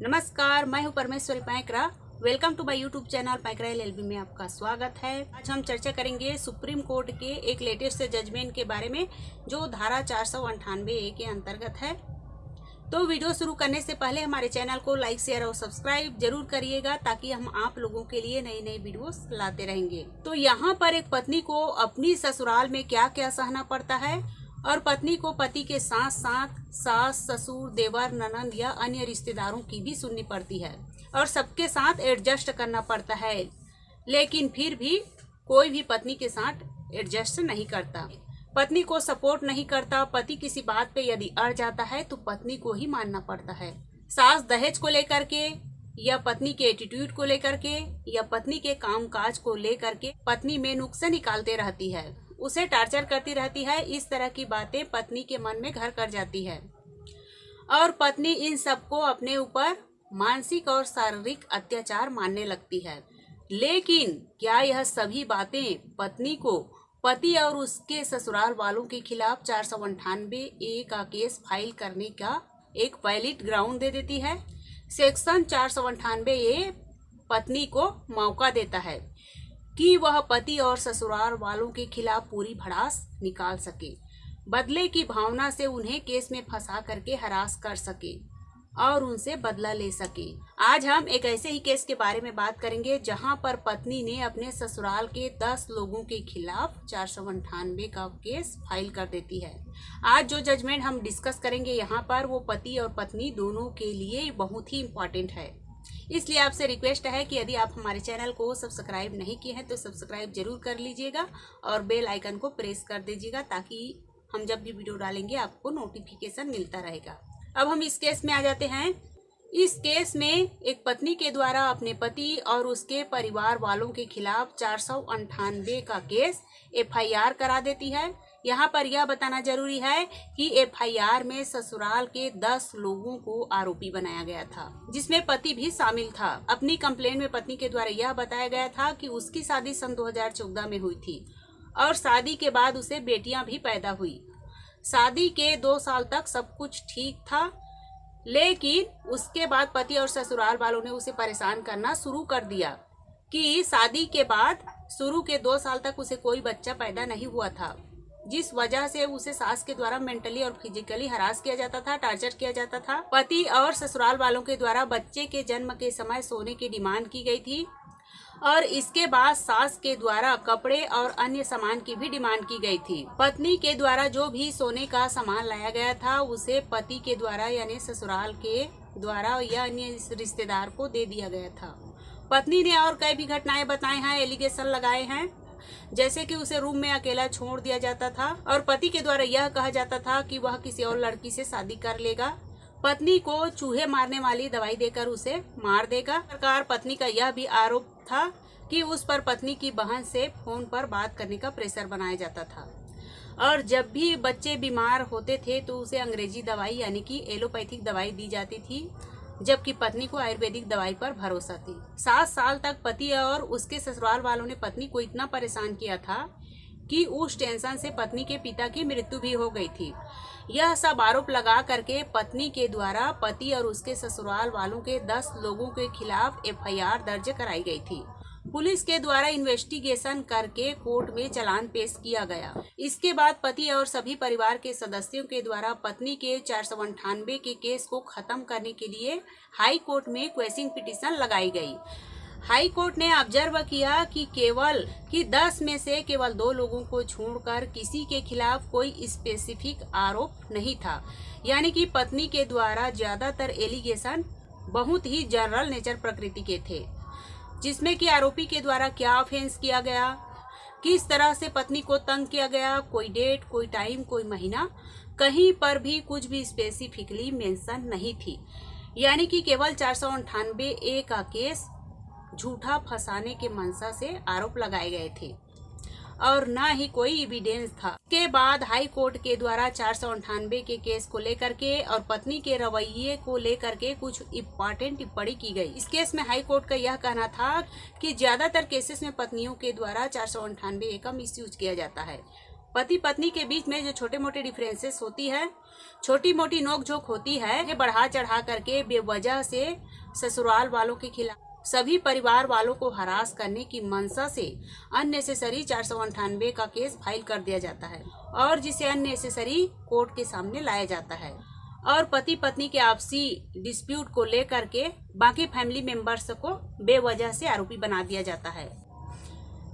नमस्कार, मैं हूं Parmeshwari Painkra. Welcome to my YouTube channel Painkra LLB में आपका स्वागत है। आज हम चर्चा करेंगे सुप्रीम कोर्ट के एक लेटेस्ट जजमेंट के बारे में जो धारा 498A के अंतर्गत है। तो वीडियो शुरू करने से पहले हमारे चैनल को लाइक, शेयर और सब्सक्राइब जरूर करिएगा ताकि हम आप लोगों के लिए नई नई वीडियोस लाते रहेंगे। तो यहाँ पर एक पत्नी को अपनी ससुराल में क्या क्या सहना पड़ता है और पत्नी को पति के साथ साथ सास, ससुर, देवर, ननंद या अन्य रिश्तेदारों की भी सुननी पड़ती है और सबके साथ एडजस्ट करना पड़ता है। लेकिन फिर भी कोई भी पत्नी के साथ एडजस्ट नहीं करता, पत्नी को सपोर्ट नहीं करता। पति किसी बात पे यदि अड़ जाता है तो पत्नी को ही मानना पड़ता है। सास दहेज को लेकर के या पत्नी के एटीट्यूड को लेकर के या पत्नी के कामकाज को लेकर के पत्नी में नुक्स निकालते रहती है, उसे टार्चर करती रहती है। इस तरह की बातें पत्नी के मन में घर कर जाती है और पत्नी इन सबको अपने ऊपर मानसिक और शारीरिक अत्याचार मानने लगती है। लेकिन क्या यह सभी बातें पत्नी को पति और उसके ससुराल वालों के खिलाफ 498A का केस फाइल करने का एक वैलिड ग्राउंड दे देती है? सेक्शन 498A पत्नी को मौका देता है कि वह पति और ससुराल वालों के खिलाफ पूरी भड़ास निकाल सके, बदले की भावना से उन्हें केस में फंसा करके हरास कर सके और उनसे बदला ले सके। आज हम एक ऐसे ही केस के बारे में बात करेंगे जहां पर पत्नी ने अपने ससुराल के 10 लोगों के खिलाफ 498 का केस फाइल कर देती है। आज जो जजमेंट हम डिस्कस करेंगे यहाँ पर वो पति और पत्नी दोनों के लिए बहुत ही इम्पोर्टेंट है। इसलिए आपसे रिक्वेस्ट है कि यदि आप हमारे चैनल को सब्सक्राइब नहीं किए हैं तो सब्सक्राइब जरूर कर लीजिएगा और बेल आइकन को प्रेस कर दीजिएगा ताकि हम जब भी वीडियो डालेंगे आपको नोटिफिकेशन मिलता रहेगा। अब हम इस केस में आ जाते हैं। इस केस में एक पत्नी के द्वारा अपने पति और उसके परिवार वालों के खिलाफ 498 का केस FIR करा देती है। यहाँ पर यह बताना जरूरी है कि FIR में ससुराल के 10 लोगों को आरोपी बनाया गया था, जिसमें पति भी शामिल था। अपनी कंप्लेंट में पत्नी के द्वारा यह बताया गया था कि उसकी शादी सन 2014 में हुई थी और शादी के बाद उसे बेटियां भी पैदा हुई। शादी के 2 साल तक सब कुछ ठीक था, लेकिन उसके बाद पति और ससुराल वालों ने उसे परेशान करना शुरू कर दिया कि शादी के बाद शुरू के 2 साल तक उसे कोई बच्चा पैदा नहीं हुआ था, जिस वजह से उसे सास के द्वारा मेंटली और फिजिकली हरास किया जाता था, टार्चर किया जाता था। पति और ससुराल वालों के द्वारा बच्चे के जन्म के समय सोने की डिमांड की गई थी और इसके बाद सास के द्वारा कपड़े और अन्य सामान की भी डिमांड की गई थी। पत्नी के द्वारा जो भी सोने का सामान लाया गया था उसे पति के द्वारा यानी ससुराल के द्वारा या अन्य रिश्तेदार को दे दिया गया था। पत्नी ने और कई भी घटनाएं बताए हैं, एलिगेशन लगाए हैं, जैसे कि उसे रूम में अकेला छोड़ दिया जाता था और पति के द्वारा यह कहा जाता था कि वह किसी और लड़की से शादी कर लेगा, पत्नी को चूहे मारने वाली दवाई देकर उसे मार देगा। प्रकार पत्नी का यह भी आरोप था कि उस पर पत्नी की बहन से फोन पर बात करने का प्रेशर बनाया जाता था और जब भी बच्चे बीमार होते थे तो उसे अंग्रेजी दवाई यानी कि एलोपैथिक दवाई दी जाती थी, जबकि पत्नी को आयुर्वेदिक दवाई पर भरोसा थी। 7 साल तक पति और उसके ससुराल वालों ने पत्नी को इतना परेशान किया था कि उस टेंशन से पत्नी के पिता की मृत्यु भी हो गई थी। यह सब आरोप लगा करके पत्नी के द्वारा पति और उसके ससुराल वालों के 10 लोगों के खिलाफ FIR दर्ज कराई गई थी। पुलिस के द्वारा इन्वेस्टिगेशन करके कोर्ट में चालान पेश किया गया। इसके बाद पति और सभी परिवार के सदस्यों के द्वारा पत्नी के 498 के केस को खत्म करने के लिए हाई कोर्ट में क्वेशिंग पिटीशन लगाई गई। हाई कोर्ट ने ऑब्जर्व किया कि 10 में से केवल 2 लोगों को छोड़कर किसी के खिलाफ कोई स्पेसिफिक आरोप नहीं था, यानी कि पत्नी के द्वारा ज्यादातर एलिगेशन बहुत ही जनरल नेचर प्रकृति के थे, जिसमें कि आरोपी के द्वारा क्या ऑफेंस किया गया, किस तरह से पत्नी को तंग किया गया, कोई डेट, कोई टाइम, कोई महीना, कहीं पर भी कुछ भी स्पेसिफिकली मेंशन नहीं थी। यानी कि केवल 498A का केस झूठा फंसाने के मंशा से आरोप लगाए गए थे और न ही कोई एविडेंस था। के बाद हाई कोर्ट के द्वारा 498 के केस को लेकर के और पत्नी के रवैये को लेकर के कुछ इम्पोर्टेंट टिप्पणी की गई। इस केस में हाई कोर्ट का यह कहना था कि ज्यादातर केसेस में पत्नियों के द्वारा 498A का मिसयूज किया जाता है। पति पत्नी के बीच में जो छोटे मोटे डिफरेंसेस होती है, छोटी मोटी नोकझोंक होती है, ये बढ़ा चढ़ा करके बेवजह से ससुराल वालों के खिलाफ सभी परिवार वालों को हरास करने की मंशा से अननेसेसरी 498 का केस फाइल कर दिया जाता है और जिसे अननेसेसरी कोर्ट के सामने लाया जाता है और पति पत्नी के आपसी डिस्प्यूट को लेकर के बाकी फैमिली मेंबर्स को बेवजह से आरोपी बना दिया जाता है,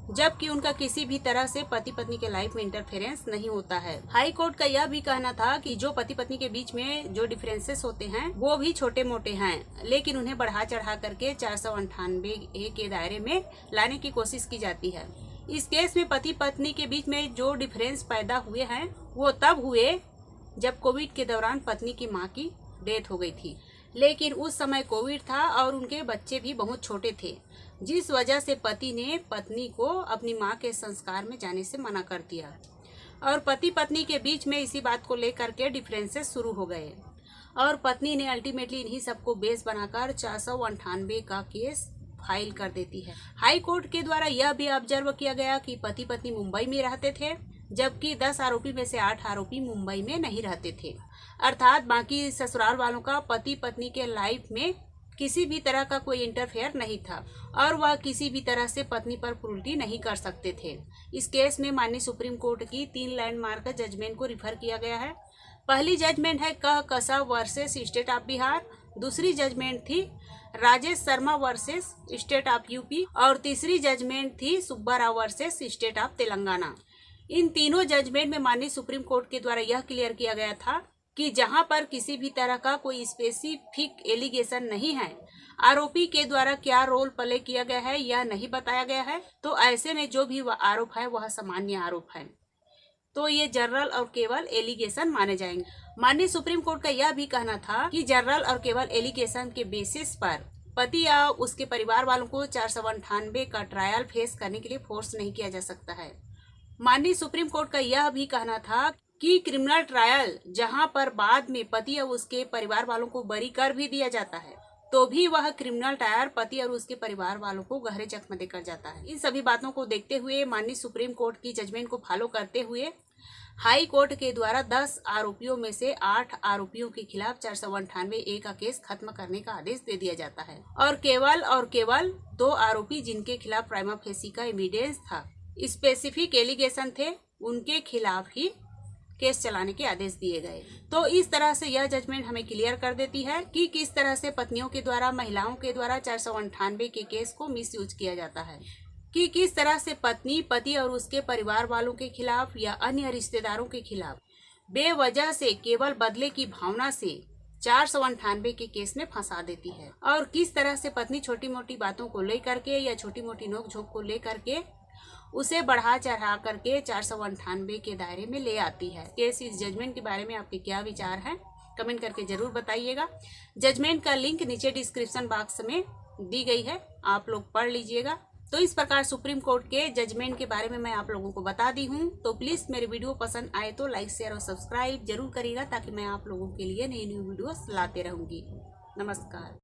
जबकि उनका किसी भी तरह से पति पत्नी के लाइफ में इंटरफेरेंस नहीं होता है। हाई कोर्ट का यह भी कहना था कि जो पति पत्नी के बीच में जो डिफरेंसेस होते हैं वो भी छोटे मोटे हैं, लेकिन उन्हें बढ़ा चढ़ा करके 498A के दायरे में लाने की कोशिश की जाती है। इस केस में पति पत्नी के बीच में जो डिफरेंस पैदा हुए हैं वो तब हुए जब कोविड के दौरान पत्नी की माँ की डेथ हो गई थी, लेकिन उस समय कोविड था और उनके बच्चे भी बहुत छोटे थे, जिस वजह से पति ने पत्नी को अपनी मां के संस्कार में जाने से मना कर दिया और पति पत्नी के बीच में इसी बात को लेकर के डिफरेंसेस शुरू हो गए और पत्नी ने अल्टीमेटली इन्हीं सबको बेस बनाकर 498 का केस फाइल कर देती है। हाई कोर्ट के द्वारा यह भी ऑब्जर्व किया गया कि पति पत्नी मुंबई में रहते थे, जबकि 10 आरोपी में से 8 आरोपी मुंबई में नहीं रहते थे, अर्थात बाकी ससुराल वालों का पति पत्नी के लाइफ में किसी भी तरह का कोई इंटरफेयर नहीं था और वह किसी भी तरह से पत्नी पर क्रूरटी नहीं कर सकते थे। इस केस में माननीय सुप्रीम कोर्ट की 3 लैंडमार्क जजमेंट को रिफर किया गया है। पहली जजमेंट है कह कसा वर्सेस स्टेट ऑफ बिहार, दूसरी जजमेंट थी Rajesh Sharma versus state of UP और तीसरी जजमेंट थी Subba Rao versus state of Telangana. इन तीनों जजमेंट में माननीय सुप्रीम कोर्ट के द्वारा यह क्लियर किया गया था कि जहां पर किसी भी तरह का कोई स्पेसिफिक एलिगेशन नहीं है, आरोपी के द्वारा क्या रोल प्ले किया गया है यह नहीं बताया गया है, तो ऐसे में जो भी आरोप है वह सामान्य आरोप है, तो ये जनरल और केवल एलिगेशन माने जाएंगे। माननीय सुप्रीम कोर्ट का यह भी कहना था कि जनरल और केवल एलिगेशन के बेसिस पर पति या उसके परिवार वालों को 498 का ट्रायल फेस करने के लिए फोर्स नहीं किया जा सकता है। माननीय सुप्रीम कोर्ट का यह भी कहना था कि क्रिमिनल ट्रायल जहां पर बाद में पति और उसके परिवार वालों को बरी कर भी दिया जाता है, तो भी वह क्रिमिनल ट्रायल पति और उसके परिवार वालों को गहरे जख्म देकर जाता है। इन सभी बातों को देखते हुए माननीय सुप्रीम कोर्ट की जजमेंट को फॉलो करते हुए हाई कोर्ट के द्वारा 10 आरोपियों में से 8 आरोपियों के खिलाफ 498A का केस खत्म करने का आदेश दे दिया जाता है और केवल 2 आरोपी जिनके खिलाफ प्राइमा फेसी का एविडेंस था, स्पेसिफिक एलिगेशन थे, उनके खिलाफ ही केस चलाने के आदेश दिए गए। तो इस तरह से यह जजमेंट हमें क्लियर कर देती है कि किस तरह से पत्नियों के द्वारा महिलाओं के द्वारा 498 के केस को मिसयूज किया जाता है, कि किस तरह से पत्नी पति और उसके परिवार वालों के खिलाफ या अन्य रिश्तेदारों के खिलाफ बेवजह से केवल बदले की भावना से 498 के केस में फंसा देती है और किस तरह से पत्नी छोटी मोटी बातों को लेकर के या छोटी मोटी नोकझोंक को लेकर के उसे बढ़ा चढ़ा करके 498 के दायरे में ले आती है। केस इस जजमेंट के बारे में आपके क्या विचार हैं, कमेंट करके जरूर बताइएगा। जजमेंट का लिंक नीचे डिस्क्रिप्शन बॉक्स में दी गई है, आप लोग पढ़ लीजिएगा। तो इस प्रकार सुप्रीम कोर्ट के जजमेंट के बारे में मैं आप लोगों को बता दी हूँ। तो प्लीज मेरे वीडियो पसंद आए तो लाइक शेयर और सब्सक्राइब जरूर करिएगा, ताकि मैं आप लोगों के लिए नई वीडियोस लाते रहूंगी। नमस्कार।